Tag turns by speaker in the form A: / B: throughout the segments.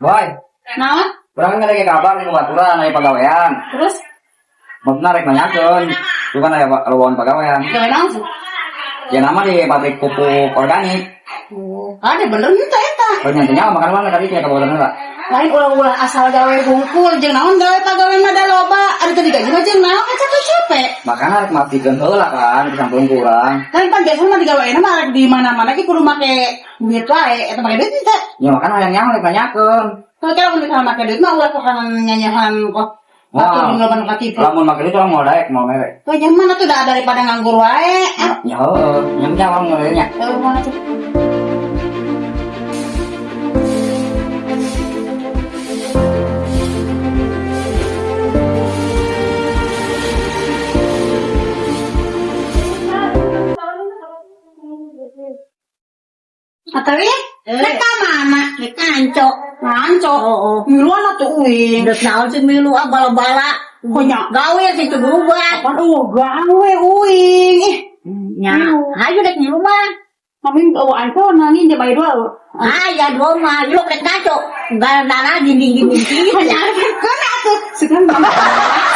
A: Boy,
B: Naon?
A: kurang kan kayak kabar nih kebaturan aya pagawean.
B: Terus
A: Maksudna rek nanyakeun, bukan aya lowongan pagawean.
B: gawe naon sih?
A: Ya nama di pabrik pupuk organik.
B: Oh, ada bener nih teh eta.
A: Ternyata makan mana tadi kayak kabar lah.
B: Lain ulah-ulah asal gawe bungkul jeung naon gawe pagawe mah da loba. Ari teh digaji mah jeung naon capek-capek.
A: Makanya rek mapikeun heula kan, disampung kurang.
B: Lain pan biasa mah digaweina mah di mana-mana ki kudu make duit wae, eta make duit teh.
A: Ya makanya hayang nyaho rek nanyakeun.
B: Kalau kira mun misalnya make duit mah ulah kurangan nyanyahan kok. Atuh di loba nu katipu.
A: Lamun make duit orang mau daek mau merek.
B: Wah, yang mana tuh dah daripada nganggur wae.
A: Ya heuh, nya jawab ngeuleunya.
B: Mana tuh? Atawi, nek ka mana?
C: Nek kanco.
B: Nganco.
C: Oo.
B: Miluan atuh uing.
C: Udah naon sih milu bala-bala.
B: Konya.
C: Gawe sih itu berubah.
B: Apaan gawe uing.
C: Nya, ayo dek milu mah.
B: Kami bawa anco nangin jam ayo dua.
C: Ah, ya dua mah, lu dek kanco. Gara-gara dinding-dinding sih.
B: Hanya kan atuh. Sekarang mama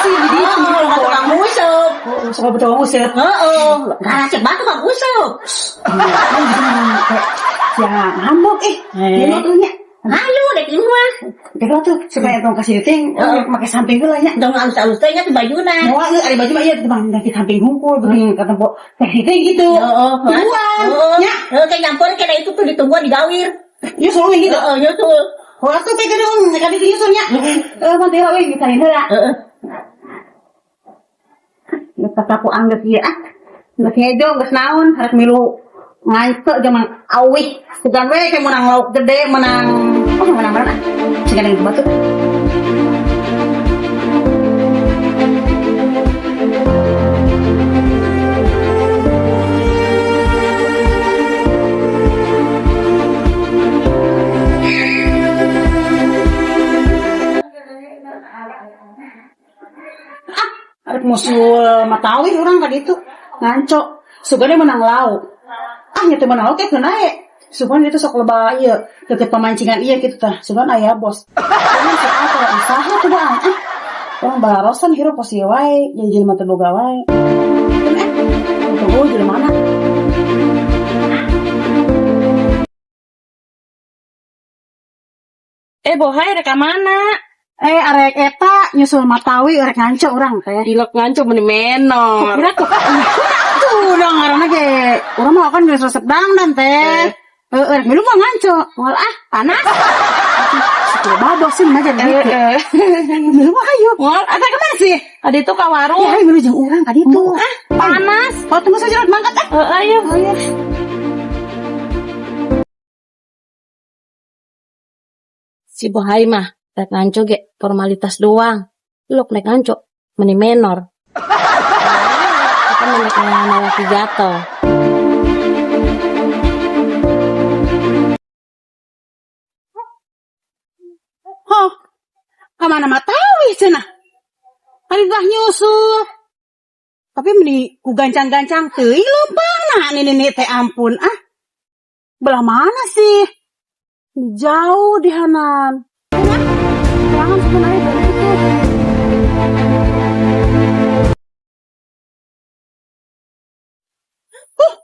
B: sih di
C: Oh,
B: sini.
C: tukang usuk.
B: Suka betul usir.
C: Heeh, gara cepat tukang usuk.
B: Ya, ngambek Ini tuh nya.
C: Ayo dek milu mah.
B: Kita tuh supaya tong kasih ting, pakai samping heula nya.
C: Dong alus-alus teh nya teh bajuna.
B: Mau ada baju mah ieu tebang dari samping hungkul beuring ka tempo. Teh gitu.
C: Heeh,
B: Tuan.
C: nya. Kayak nyampur kena itu tuh ditungguan digawir.
B: Ieu suruh gitu.
C: Heeh, ya tuh.
B: Horas tuh teh gedung ka ditu nyusun nya. Mah teh we gisain heula.
C: Heeh.
B: Ya kataku anggap ieu Geus hejo geus naon harek milu ngancok zaman awih. Segan we ke menang lauk gede menang menang mana? Segan yang batu. Arek musul matawi urang ka ditu ngancok sugane menang lauk. Nya teh menang lauk teh keun ae. Sugan itu sok loba ieu deket pemancingan ieu kitu tah. Sugan aya bos. Ini saat usaha tuh bang. Orang balarosan hirup pos ieu wae, janjin mah teu boga wae. Tunggu di mana?
D: Bohai rek mana?
B: Arek eta nyusul matawi arek ngancok urang teh.
D: Dilok ngancu meni menor.
B: Kira tuh udah ngaranna ge urang mah kan geus resep dangdan teh. Heeh, minum mah ngancok. Moal panas. Sudah babos sih mah jadi. Minum mah ayo.
D: Moal ada kemana sih? Ada itu ka warung.
B: Ya, minum jeung urang ka ditu.
D: Panas.
B: Oh, tunggu saja mangkat
D: Ayo.
B: Ayo.
D: Si Bohai mah rek ngancu ge formalitas doang. Lok nek ngancu meni menor. Kita menek laki gatel.
B: Hah. Kamana matawi cenah? Ari dah nyusul. Tapi meni ku gancang-gancang teuing leumpangna nini teh ampun Belah mana sih? Jauh di hanan. Jangan sebenarnya dari itu.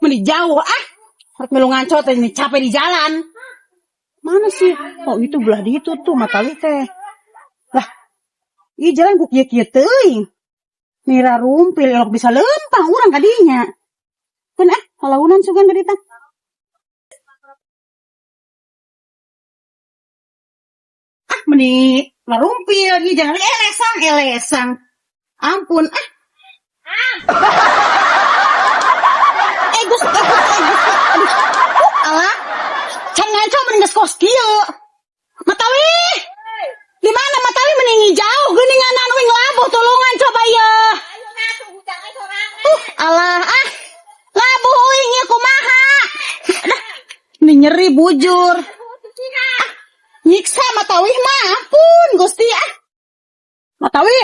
B: Meni jauh Harus melu ngaco teh ini capek di jalan. Mana sih? Oh itu belah di itu tuh matawi teh. Lah, ieu jalan ku kieu-kieu teuing. Mira rumpil elok bisa lempang urang kadinya. Keun halaunan sugan ka ditu. Meni ngarumpil ieu jangan elesang. Ampun Gusti. Aduh. Alah. Can ngaco mending geus kos kieu. Matawi. Di mana Matawi mending jauh geuninganan wing labuh tulungan coba ye. Alah labuh wing ieu kumaha? Ini nyeri bujur. Nyiksa Matawi mah ampun Gusti Matawi.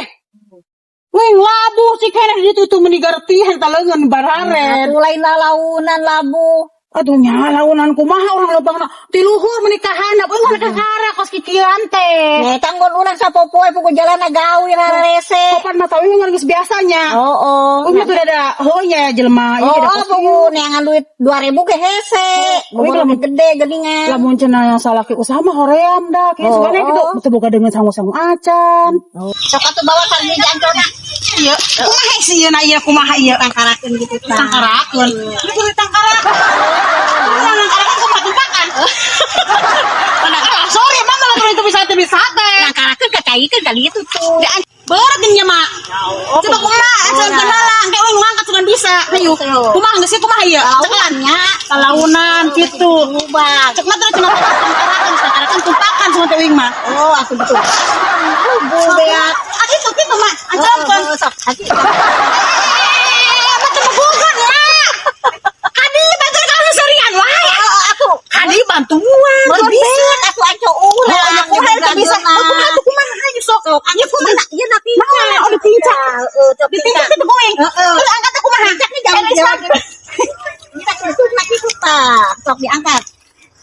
B: Wing labu si keneh ditutu menigarti hentaleungeun bararen.
C: Lain lalaunan labu.
B: Aduh nya launan kumaha urang lobangna ti luhur menikahanna euy mana kakara kos kikiran teh.
C: Nih tanggon urang sapopoe pokok jalan gawi rarese.
B: Kapan mah tahu ngan geus biasanya.
C: Oh.
B: Unya tuh ada heunya jelema ieu
C: Oh,
B: da
C: pokok neangan duit 2.000 ke hese. Gede gede geningan.
B: lamun cenah salaki usaha mah hoream da kieu sebenarnya gitu teu boga dengan sangu-sangu acan.
C: Sok atuh bawa sarmi jancona.
B: Ieu kumaha sih ieu na ieu kumaha ieu
C: Tangkarakeun gitu tah.
B: tangkarakeun. Itu tangkarakeun. Tangkarakeun kumaha tumpakan. Sorry mah malah itu bisa teh.
C: Tangkarakeun kacaikeun kali itu tuh.
B: Berat nya mak. Coba kumaha acan kenalan kayak we ngangkat cuman bisa. Hayu. Kumaha geus kumaha ieu?
C: Launya
B: Kalaunan gitu.
C: ubah.
B: Cek mah cenah tangkarakeun tumpakan sama teh wing mah.
C: Oh, aku betul. Bu beak.
B: Itu kitu mah. Acan kan.
C: Sok.
B: Macam bukan mak. Kadi bantuan kamu serian wae.
C: Aku
B: Kadi bantuan.
C: bisa aku aco ulah.
B: Oh, aku udah bisa. Aku mah tuh kumaha hayu sok.
C: Anya kumaha? Ieu na
B: Nah, udah pincak.
C: Heeh, coba
B: Dipincak itu goeng. Terus angkat aku kumaha?
C: Pincak nih jangan Kita itu lagi kita. Sok diangkat.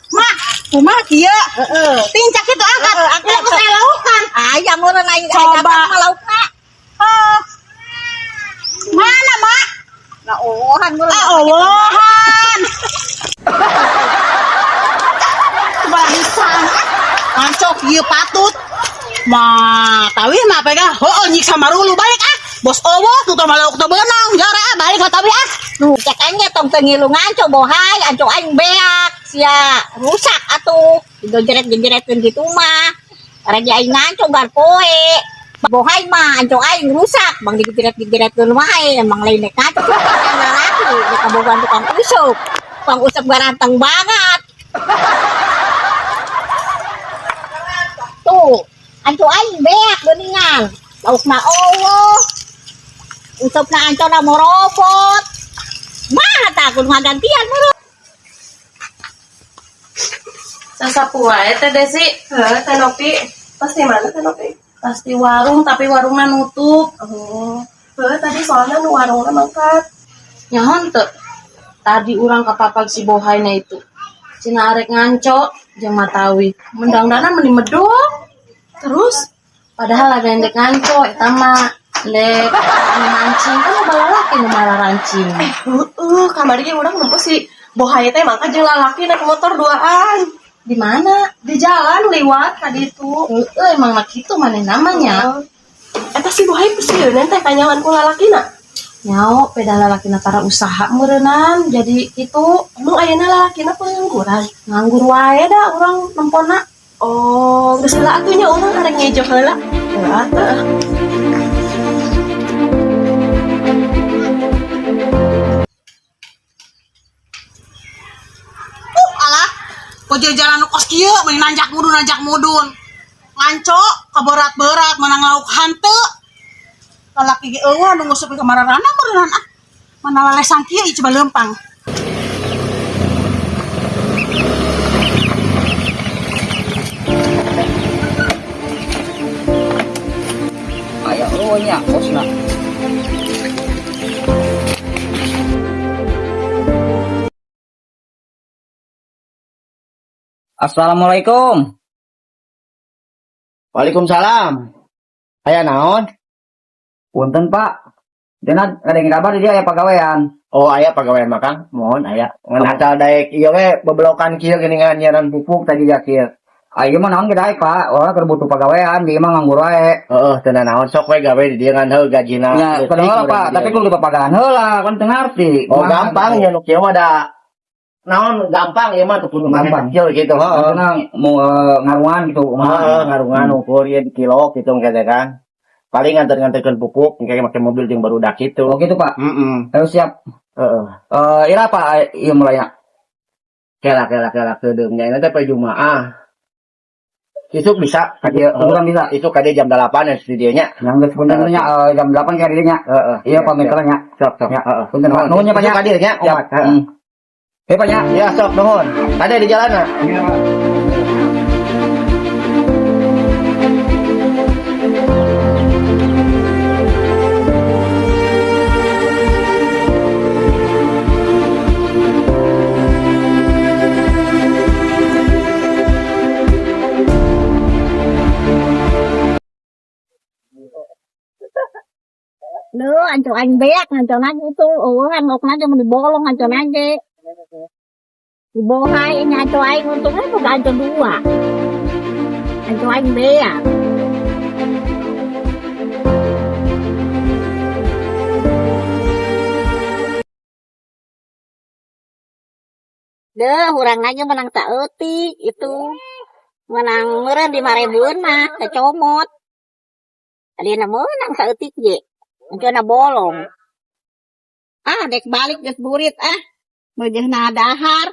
B: Mak, kumaha kieu?
C: Heeh.
B: Pincak itu angkat.
C: Angkat.
B: Aku saya laukan.
C: Ayam urang naik
B: Coba.
C: laukna.
B: Mana, Mak?
C: Nah, ohan urang.
B: Allahan. Barisan. Ancok ieu patut. Mah, tawih mah pegang. Heueuh nyiksa marulu balik ah. Bos owo tuh teh maluk teu beunang. Jare ah balik mah tawih ah.
C: Duh, cek aing tong teu ngilu nganco bohai, anco aing beak sia rusak atuh. Digenjret-genjretkeun kitu mah. Raja aing nganco gar poe. Bohai mah anco aing rusak, bang digeret-geretkeun wae, emang lain nek ngaco. Lalaki di kabogohan tukang usuk. Tukang usuk garanteng banget. Tuh, anco aing beak geuningan. Laukna Allah. Usupna anco na mau robot. Mah takut gantian mulu.
D: Sasapu wae teh Desi.
E: Heh, Teh Nopi. Pasti mana Teh Nopi?
D: Pasti warung tapi warungnya nutup.
E: Oh. Tadi soalnya nu warungna mangkat.
D: Nyaho teu? Tadi urang kapapag si bohayna itu. Cina arek nganco jeung matawi. Mendang-dana meni medok. Terus padahal ada yang dek nganco eta mah dek mancing kan loba lalaki nu malah rancing.
E: Kamari ge urang nempo si Bohaya teh mangkat jeung lalaki naik motor duaan.
D: Di mana?
E: Di jalan liwat tadi itu.
D: Emang nak kitu maneh namanya.
E: Eta si Bohaya pesieun teh kanyawan ku lalakina.
D: Nyao peda lalakina tara usaha meureunnan jadi kitu.
E: Emang ayeuna lalakina pengangguran.
D: Nganggur wae da urang nempona.
E: Oh, geus heula atuh nya urang arek ngejo heula. Heula atuh.
B: Alah, pojo jalan kos kieu meuni nanjak mudun. Nganco kaberat-berat menang lauk hanteu. Lalaki ge eueuh anu ngusup ka mararana meureunnan ah. Mana lalesang kieu ieu coba leumpang.
A: Aya nya kosna. Assalamualaikum.
F: Waalaikumsalam. Aya naon?
A: Punten Pak. Dena ada yang kabar dia aya pagawean.
F: Oh, aya pagawean mah Kang. Mohon aya. Ngan asal daek ieu ge beblokan kieu geuningan nyaran pupuk tadi ya kieu.
A: Ayo mah naon ge daek Pak. Orang keur butuh pagawean, dia mah nganggur wae.
F: Heeh, teu naon sok we gawe di dieu ngan heuh gajina.
A: Ya, padahal Pak, tapi kudu dipapagaan heula, kan teu ngarti.
F: Oh, gampang nya nu kieu mah da naon gampang ieu mah teu kudu
A: Gampang.
F: kecil gitu, heeh.
A: Karena mau ngarungan gitu.
F: Heeh, ngarungan ukur ieu di kilo gitu kata kan. Paling nganter-nganterkeun pupuk engke make mobil jeung barudak gitu.
A: Oh gitu Pak.
F: Heeh.
A: Ayo siap.
F: Heeh.
A: Ira Pak, ieu mulai ya.
F: Kela kedeung nya teh poe Jumaah. Isuk bisa ka dieu.
A: Bukan bisa.
F: Isuk ka dieu jam 8 ya studionya.
A: Yang geus punten nya jam 8 ka dieu nya.
F: Heeh.
A: Iya pamitorannya.
F: Sok.
A: Ya,
F: Heeh.
A: punten Pak. Nuhun nya Pak nya.
F: Ka dieu nya.
A: Siap. Pak nya.
F: Ya, sok nuhun. Ada di jalan.
A: Iya Pak.
C: anco aing beak anco nage itu kan ngok nage mau dibolong anco nage dibohai ini anco aing untungnya bukan anco dua anco aing beak deh urang aja menang tak etik itu menang meren di marebun mah kecomot tadi na menang tak etik je mungkin na bolong dek balik des burit mejeh na dahar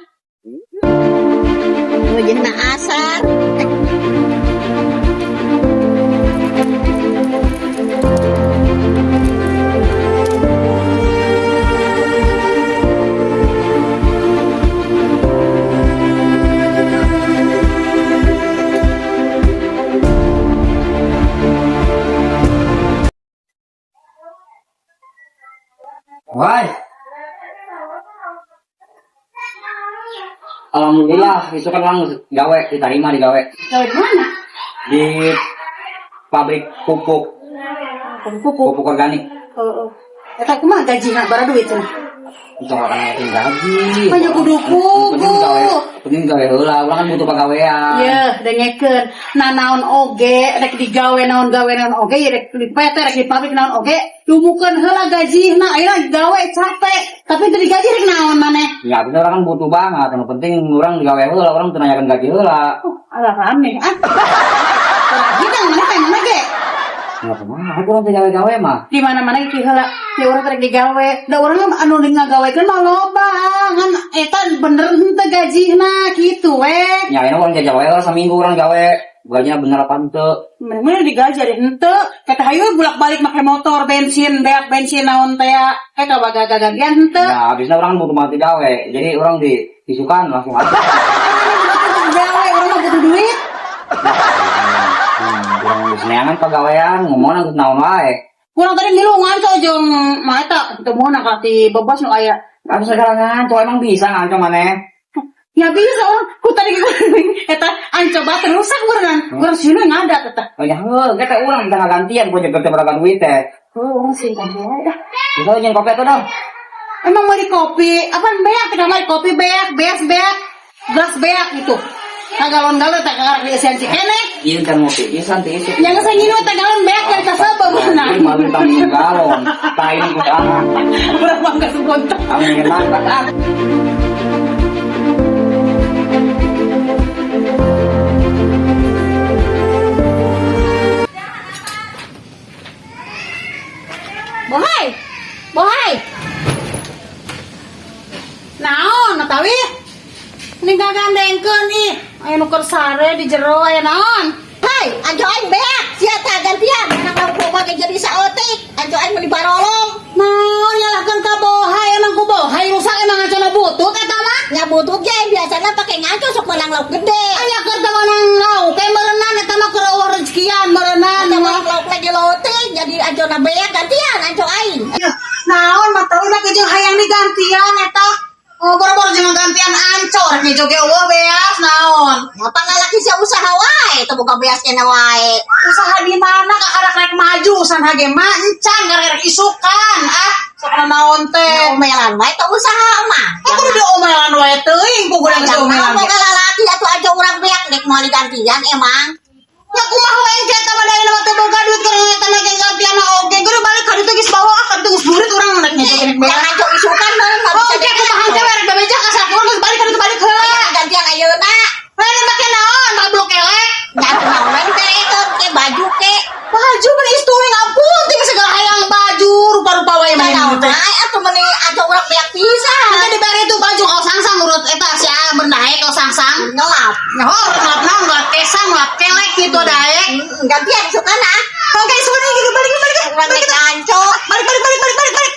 C: mejeh na asar
A: Woi. Alhamdulillah, itu kan orang gawe, diterima di gawe.
B: Gawe di mana?
A: Di pabrik pupuk
B: Pupuk.
A: organik.
B: Heeh. Eta kumaha gaji bara duit cenah.
A: Itu orang yang gaji.
B: Banyak kudu
A: Penting gawe heula, urang kan butuh pagawean.
B: Iya, dengekeun. Nah naon oge rek digawe naon oge ya rek di PT rek di pabrik naon oge dumukeun heula gajina ayeuna gawe capek tapi teu digaji rek naon maneh.
A: Ya, bener orang kan butuh banget. Yang penting orang digawe heula, orang teu nanyakeun gaji heula.
B: Ala rame kita mana teh mana ge?
A: Ya kumaha urang teh gawe-gawe mah.
B: Di mana-mana ki heula ya urang rek digawe. Da urang anu ngagawekeun mah loba ngan eta bener henteu gajina kitu we.
A: Ya, ini orang jajan wae seminggu orang gawe. Gajinya bener apa henteu?
B: Bener digaji deh henteu. Kata hayu bolak-balik make motor bensin naon teh eta baga-gagian henteu.
A: Ya, habisnya orang butuh mati gawe. Jadi orang disukan langsung aja.
B: Gawe urang mah butuh duit.
A: Orang seneangan pagawean ngomongna geus naon wae.
B: Kurang tadi milu nganco jeung mah eta teu moal ka ti bebas nu aya.
A: Atuh segala nganco emang bisa nganco maneh.
B: Ya bisa orang ku tadi eta anco bater rusak urang. Urang sieun ngadat eta.
A: Oh ya heuh, kita urang bisa ngagantian ku jeung berapa duit teh.
B: Urang sih kan wae dah.
A: Bisa jeung kopi atuh dong.
B: Emang mau di kopi, apa beak teh mah kopi beak, gelas beak gitu. Galon-galon teh karek isian cikene.
A: Ieu kan ngopi, ieu santai ieu.
B: Yang saya nginum teh galon beak dari kasebab beunang.
A: Ini malu tanggung galon. Tah ini ku ah.
B: Urang mah geus bontot.
A: Amin mantap.
B: Bohai. Naon atawi? Ini gagandengkeun ih. Aya nu keur sare di jero aya naon?
C: hai anco aing beak sia tah gantian anak koma ge jadi saeutik anco aing meuli barolong
B: Naon nyalahkeun ka bohai emang ku bohai rusak emang acana butut eta mah?
C: nya butut ge biasana pake ngaco sok menang lauk gede
B: Aya keur teu menang lauk teh meureunna eta mah keur eueuh rezekian meureunna
C: ada lauk lagi lote jadi ancona beak gantian anco aing
B: Naon mah teu udah jeung hayang digantian eta. Oh, boro-boro jeung gantian ancor ge joge eueuh beas naon.
C: apa ngalaki sia usaha wae teu boga beas kena wae
B: Usaha di mana ka rek maju sanha ge mah encan garek isukan sok naon teh.
C: omelan wae teu usaha mah
B: Aku udah omelan wae teuing ku gudang geus omelan.
C: boga lalaki atuh aja urang beak dek moal digantian emang
B: Ya kumaha wae engke eta mah dayeuna mah teu boga duit keur eta mah gantian oge geureum balik ka ditu geus bawa ka ditu geus burit urang rek nyejokeun beak.
C: jangan cok isukan mah
B: Oh, oke kumaha teh rek bebeja ka sakur geus balik ka ditu balik heula.
C: gantian ayeuna
B: Lain make naon mah blok elek.
C: dan naon teh itu ke baju ke
B: Baju mah istuing ampun ting segala hayang baju rupa-rupa wae mah
C: naon
B: teh.
C: wae atuh meuni aja urang beak pisan
B: Nanti diberi itu baju kau sangsang urut eta si berdae kau sangsang.
C: nyolap
B: Nyohor ngapna ngap kesan ngap kelek gitu dae.
C: gantian sukana
B: Oke sebenarnya gitu balik.
C: balik kanco
B: Balik.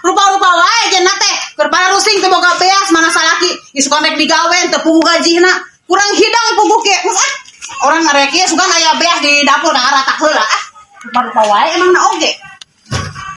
B: Rupa-rupa wae cenah teh. Keur rusing teh boga beas mana salaki geus kontek digawe teu puguh gajina. Kurang hidang puguh ge. Orang ngarek ieu sugan aya beas di dapur da ratak heula. Rupa-rupa wae emang na oge.